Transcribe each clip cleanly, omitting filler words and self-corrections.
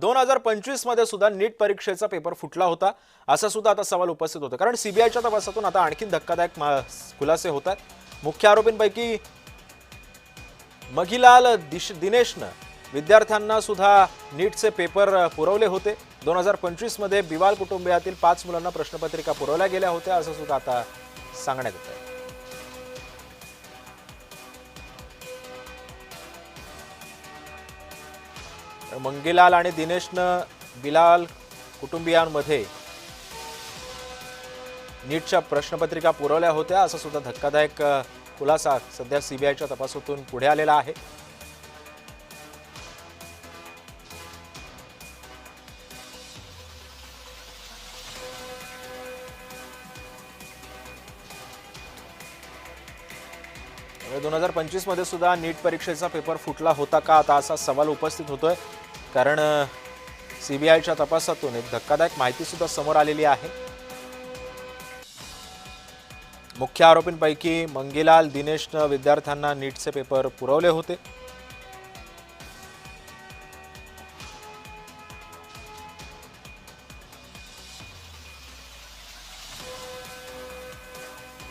2025 मध्ये सुद्धा नीट परीक्षेचा पेपर फुटला होता असा सुद्धा आता सवाल उपस्थित होतो। कारण सीबीआयच्या तपासातून आता आणखी धक्कादायक खुलासे होतात। मुख्य आरोपींपैकी मघीलाल दिनेशने विद्यार्थ्यांना सुद्धा नीटचे पेपर पुरवले होते। 2025 मध्ये बिवाल कुटुंबियातील 5 मुलांना प्रश्नपत्रिका पुरवल्या गेल्या होत्या असं सुद्धा आता सांगण्यात येत आहे। मंगीलाल आणि दिनेशनं बिलाल कुटुंबियांमध्ये नीटच्या प्रश्नपत्रिका पुरवल्या होत्या असा सुद्धा धक्कादायक खुलासा सध्या सीबीआयच्या तपासातून पुढे आलेला आहे। त्यामुळे 2025 मध्ये सुद्धा नीट परीक्षेचा पेपर फुटला होता का आता असा सवाल उपस्थित होतोय। कारण सीबीआयच्या तपासातून एक धक्कादायक माहिती सुद्धा समोर आलेली आहे। मुख्य आरोपींपैकी मंगीलाल दिनेशने विद्यार्थ्यांना नीटचे पेपर पुरवले होते।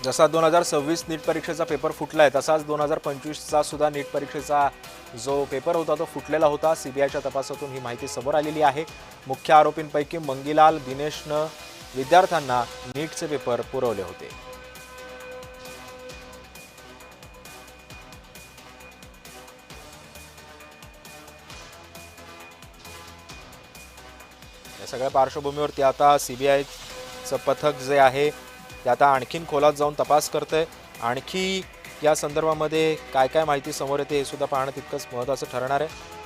जसा 2026 नीट परीक्षेचा पेपर फुटलाय तसाच 2025 चा सुद्धा नीट परीक्षेचा जो पेपर होता तो फुटलेला होता। सीबीआयच्या तपासातून ही माहिती समोर आलेली आहे। मुख्य आरोपींपैकी मंगीलाल दिनेशने विद्यार्थ्यांना नीटचे पेपर पुरवले होते। या सगळ्या पार्श्वभूमीवरती आता सीबीआयचं पथक जे आहे ते आता आणखीन खोलात जाऊन तपास करतंय। आणखी या संदर्भामध्ये काय काय माहिती समोर येते हे सुद्धा पाहणं तितकंच महत्त्वाचं ठरणार आहे।